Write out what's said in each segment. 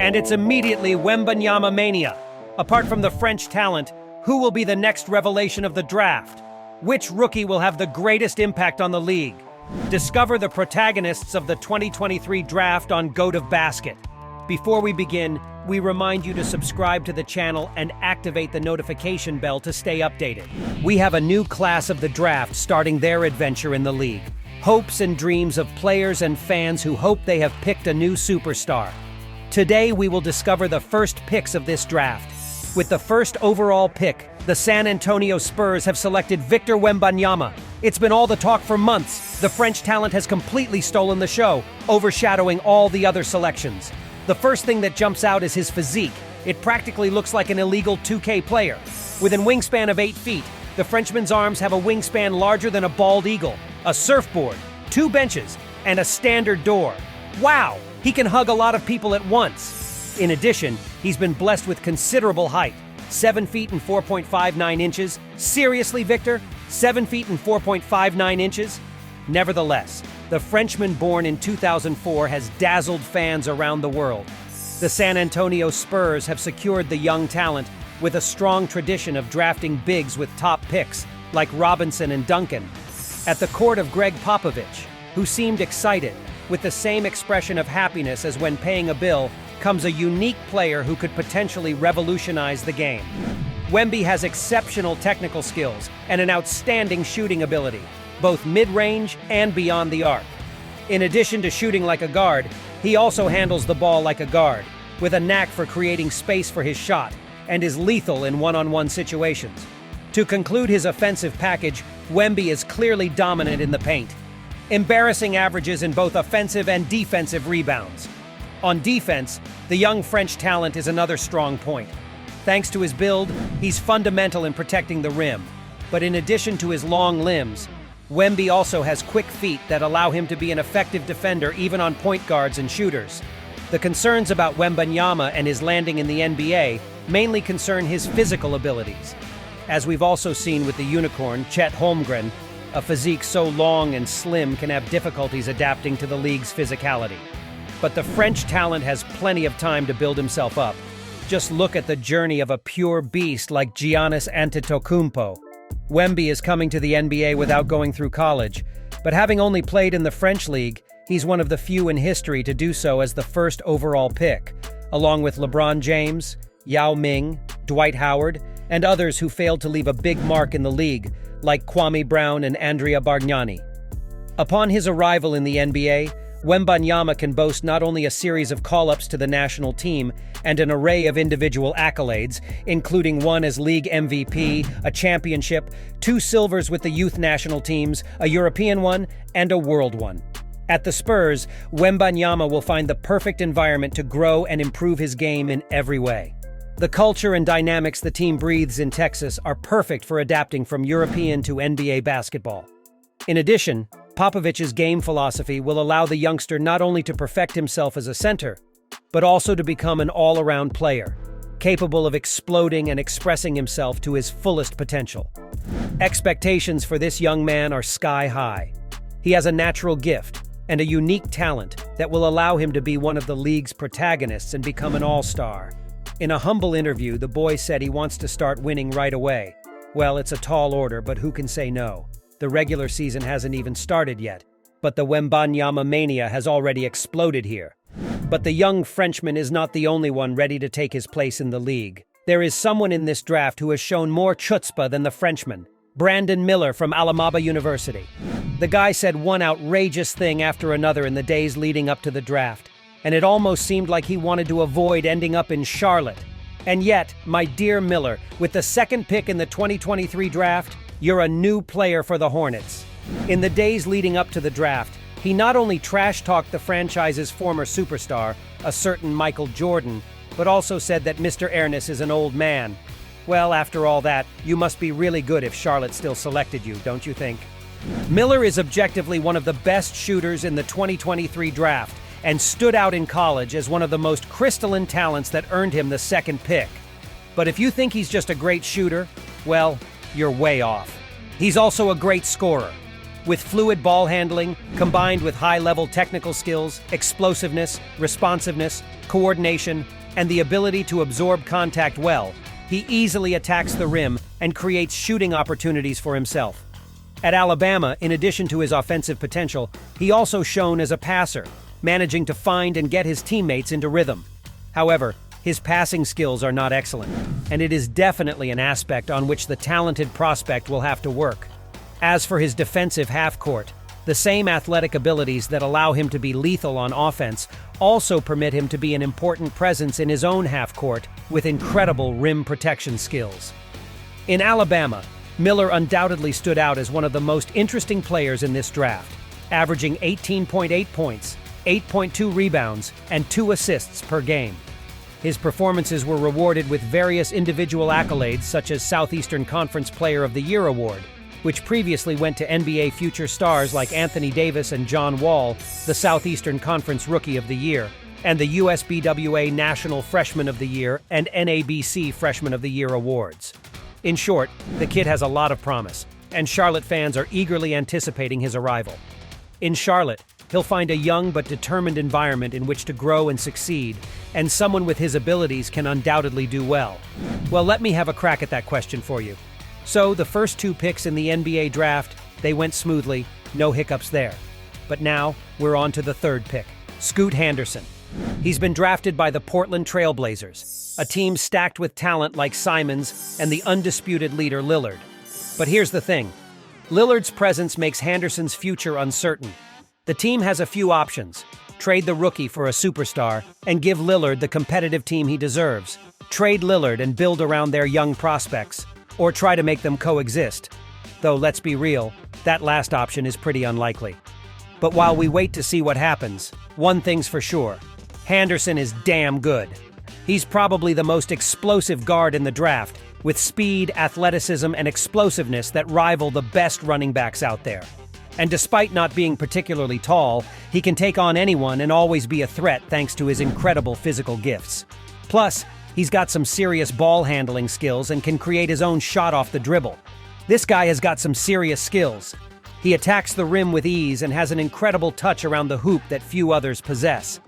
And it's immediately Wembanyama mania. Apart from the French talent, who will be the next revelation of the draft? Which rookie will have the greatest impact on the league? Discover the protagonists of the 2023 draft on Goat of Basket. Before we begin, we remind you to subscribe to the channel and activate the notification bell to stay updated. We have a new class of the draft starting their adventure in the league. Hopes and dreams of players and fans who hope they have picked a new superstar. Today we will discover the first picks of this draft. With the first overall pick, the San Antonio Spurs have selected Victor Wembanyama. It's been all the talk for months. The French talent has completely stolen the show, overshadowing all the other selections. The first thing that jumps out is his physique. It practically looks like an illegal 2K player. With a wingspan of 8 feet, the Frenchman's arms have a wingspan larger than a bald eagle, a surfboard, 2 benches, and a standard door. Wow! He can hug a lot of people at once. In addition, he's been blessed with considerable height, 7 feet and 4.59 inches. Seriously, Victor? 7 feet and 4.59 inches? Nevertheless, the Frenchman born in 2004 has dazzled fans around the world. The San Antonio Spurs have secured the young talent with a strong tradition of drafting bigs with top picks, like Robinson and Duncan. At the court of Greg Popovich, who seemed excited, with the same expression of happiness as when paying a bill, comes a unique player who could potentially revolutionize the game. Wemby has exceptional technical skills and an outstanding shooting ability, both mid-range and beyond the arc. In addition to shooting like a guard, he also handles the ball like a guard, with a knack for creating space for his shot, and is lethal in one-on-one situations. To conclude his offensive package, Wemby is clearly dominant in the paint, embarrassing averages in both offensive and defensive rebounds. On defense, the young French talent is another strong point. Thanks to his build, he's fundamental in protecting the rim. But in addition to his long limbs, Wemby also has quick feet that allow him to be an effective defender even on point guards and shooters. The concerns about Wembanyama and his landing in the NBA mainly concern his physical abilities. As we've also seen with the unicorn, Chet Holmgren, a physique so long and slim can have difficulties adapting to the league's physicality. But the French talent has plenty of time to build himself up. Just look at the journey of a pure beast like Giannis Antetokounmpo. Wemby is coming to the NBA without going through college, but having only played in the French league, he's one of the few in history to do so as the first overall pick, along with LeBron James, Yao Ming, Dwight Howard, and others who failed to leave a big mark in the league, like Kwame Brown and Andrea Bargnani. Upon his arrival in the NBA, Wembanyama can boast not only a series of call-ups to the national team and an array of individual accolades, including one as league MVP, a championship, 2 silvers with the youth national teams, a European one, and a world one. At the Spurs, Wembanyama will find the perfect environment to grow and improve his game in every way. The culture and dynamics the team breathes in Texas are perfect for adapting from European to NBA basketball. In addition, Popovich's game philosophy will allow the youngster not only to perfect himself as a center, but also to become an all-around player, capable of exploding and expressing himself to his fullest potential. Expectations for this young man are sky high. He has a natural gift and a unique talent that will allow him to be one of the league's protagonists and become an all-star. In a humble interview, the boy said he wants to start winning right away. Well, it's a tall order, but who can say no? The regular season hasn't even started yet, but the Wembanyama mania has already exploded here. But the young Frenchman is not the only one ready to take his place in the league. There is someone in this draft who has shown more chutzpah than the Frenchman, Brandon Miller from Alabama University. The guy said one outrageous thing after another in the days leading up to the draft, and it almost seemed like he wanted to avoid ending up in Charlotte. And yet, my dear Miller, with the second pick in the 2023 draft, you're a new player for the Hornets. In the days leading up to the draft, he not only trash-talked the franchise's former superstar, a certain Michael Jordan, but also said that Mr. Ernest is an old man. Well, after all that, you must be really good if Charlotte still selected you, don't you think? Miller is objectively one of the best shooters in the 2023 draft, and stood out in college as one of the most crystalline talents that earned him the second pick. But if you think he's just a great shooter, well, you're way off. He's also a great scorer. With fluid ball handling, combined with high-level technical skills, explosiveness, responsiveness, coordination, and the ability to absorb contact well, he easily attacks the rim and creates shooting opportunities for himself. At Alabama, in addition to his offensive potential, he also shone as a passer, managing to find and get his teammates into rhythm. However, his passing skills are not excellent, and it is definitely an aspect on which the talented prospect will have to work. As for his defensive half-court, the same athletic abilities that allow him to be lethal on offense also permit him to be an important presence in his own half-court with incredible rim protection skills. In Alabama, Miller undoubtedly stood out as one of the most interesting players in this draft, averaging 18.8 points, 8.2 rebounds, and 2 assists per game. His performances were rewarded with various individual accolades such as Southeastern Conference Player of the Year award, which previously went to NBA future stars like Anthony Davis and John Wall, the Southeastern Conference Rookie of the Year, and the USBWA National Freshman of the Year and NABC Freshman of the Year awards. In short, the kid has a lot of promise, and Charlotte fans are eagerly anticipating his arrival. In Charlotte, he'll find a young but determined environment in which to grow and succeed, and someone with his abilities can undoubtedly do well. Well, let me have a crack at that question for you. So, the first 2 picks in the NBA draft, they went smoothly, no hiccups there. But now, we're on to the 3rd pick, Scoot Henderson. He's been drafted by the Portland Trail Blazers, a team stacked with talent like Simons and the undisputed leader Lillard. But here's the thing, Lillard's presence makes Henderson's future uncertain. The team has a few options: trade the rookie for a superstar and give Lillard the competitive team he deserves, trade Lillard and build around their young prospects, or try to make them coexist. Though let's be real, that last option is pretty unlikely. But while we wait to see what happens, one thing's for sure, Henderson is damn good. He's probably the most explosive guard in the draft, with speed, athleticism, and explosiveness that rival the best running backs out there. And despite not being particularly tall, he can take on anyone and always be a threat thanks to his incredible physical gifts. Plus, he's got some serious ball handling skills and can create his own shot off the dribble. This guy has got some serious skills. He attacks the rim with ease and has an incredible touch around the hoop that few others possess.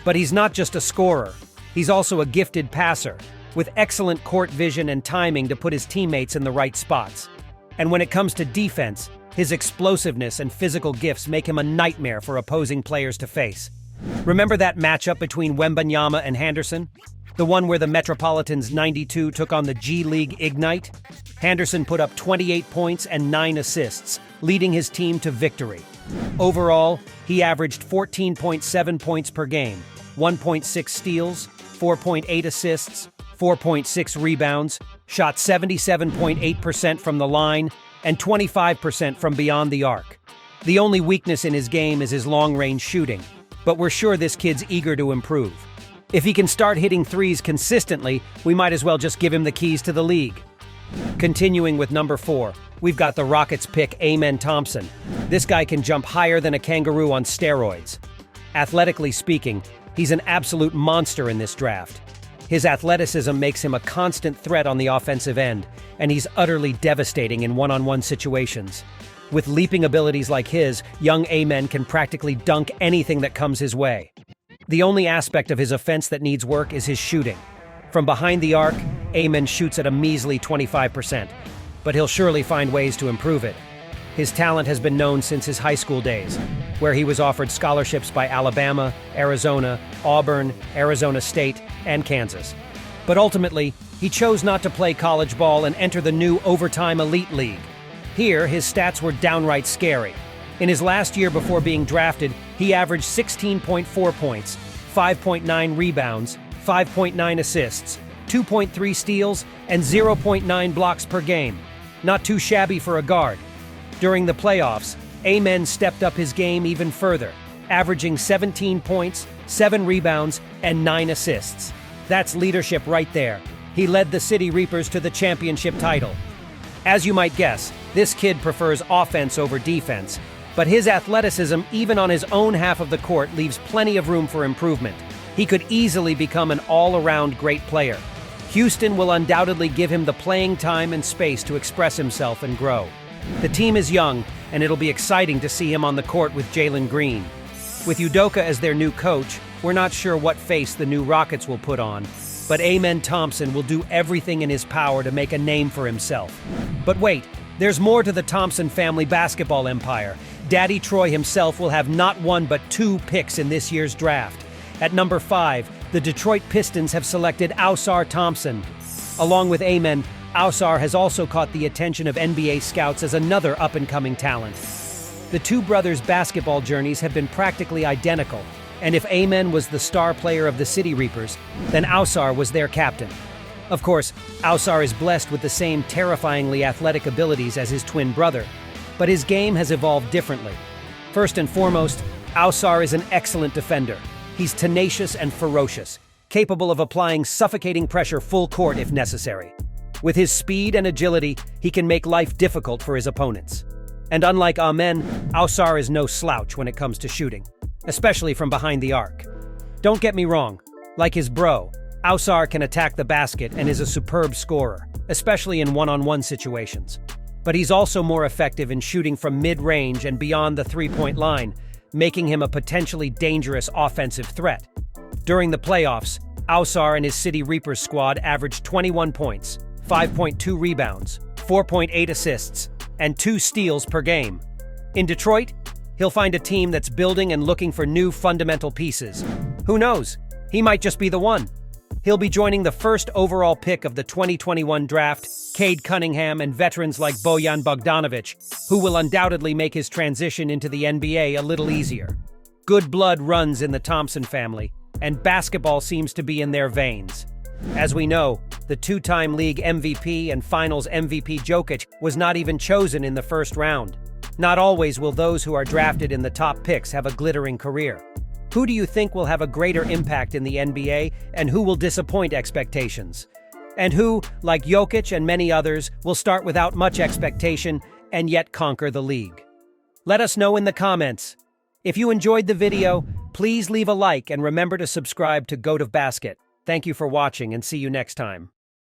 But he's not just a scorer. He's also a gifted passer, with excellent court vision and timing to put his teammates in the right spots. And when it comes to defense, his explosiveness and physical gifts make him a nightmare for opposing players to face. Remember that matchup between Wembanyama and Henderson? The one where the Metropolitans 92 took on the G League Ignite? Henderson put up 28 points and 9 assists, leading his team to victory. Overall, he averaged 14.7 points per game, 1.6 steals, 4.8 assists, 4.6 rebounds, shot 77.8% from the line, and 25% from beyond the arc. The only weakness in his game is his long-range shooting, but we're sure this kid's eager to improve. If he can start hitting threes consistently, we might as well just give him the keys to the league. Continuing with number 4, we've got the Rockets pick Amen Thompson. This guy can jump higher than a kangaroo on steroids. Athletically speaking, he's an absolute monster in this draft. His athleticism makes him a constant threat on the offensive end, and he's utterly devastating in one-on-one situations. With leaping abilities like his, young Amen can practically dunk anything that comes his way. The only aspect of his offense that needs work is his shooting. From behind the arc, Amen shoots at a measly 25%, but he'll surely find ways to improve it. His talent has been known since his high school days, where he was offered scholarships by Alabama, Arizona, Auburn, Arizona State, and Kansas. But ultimately, he chose not to play college ball and enter the new Overtime Elite League. Here, his stats were downright scary. In his last year before being drafted, he averaged 16.4 points, 5.9 rebounds, 5.9 assists, 2.3 steals, and 0.9 blocks per game. Not too shabby for a guard. During the playoffs, Amen stepped up his game even further, averaging 17 points, 7 rebounds, and 9 assists. That's leadership right there. He led the City Reapers to the championship title. As you might guess, this kid prefers offense over defense, but his athleticism, even on his own half of the court, leaves plenty of room for improvement. He could easily become an all-around great player. Houston will undoubtedly give him the playing time and space to express himself and grow. The team is young, and it'll be exciting to see him on the court with Jalen Green. With Udoka as their new coach, we're not sure what face the new Rockets will put on, but Amen Thompson will do everything in his power to make a name for himself. But wait, there's more to the Thompson family basketball empire. Daddy Troy himself will have not one but 2 picks in this year's draft. At number 5, the Detroit Pistons have selected Ausar Thompson. Along with Amen, Ausar has also caught the attention of NBA scouts as another up-and-coming talent. The two brothers' basketball journeys have been practically identical, and if Amen was the star player of the City Reapers, then Ausar was their captain. Of course, Ausar is blessed with the same terrifyingly athletic abilities as his twin brother, but his game has evolved differently. First and foremost, Ausar is an excellent defender. He's tenacious and ferocious, capable of applying suffocating pressure full court if necessary. With his speed and agility, he can make life difficult for his opponents. And unlike Amen, Ausar is no slouch when it comes to shooting, especially from behind the arc. Don't get me wrong, like his bro, Ausar can attack the basket and is a superb scorer, especially in one-on-one situations. But he's also more effective in shooting from mid-range and beyond the three-point line, making him a potentially dangerous offensive threat. During the playoffs, Ausar and his City Reapers squad averaged 21 points, 5.2 rebounds, 4.8 assists, and 2 steals per game. In Detroit, he'll find a team that's building and looking for new fundamental pieces. Who knows? He might just be the one. He'll be joining the first overall pick of the 2021 draft, Cade Cunningham and veterans like Bojan Bogdanovic, who will undoubtedly make his transition into the NBA a little easier. Good blood runs in the Thompson family, and basketball seems to be in their veins. As we know, the 2-time league MVP and finals MVP Jokic was not even chosen in the first round. Not always will those who are drafted in the top picks have a glittering career. Who do you think will have a greater impact in the NBA, and who will disappoint expectations? And who, like Jokic and many others, will start without much expectation and yet conquer the league? Let us know in the comments. If you enjoyed the video, please leave a like and remember to subscribe to Goat of Basket. Thank you for watching and see you next time.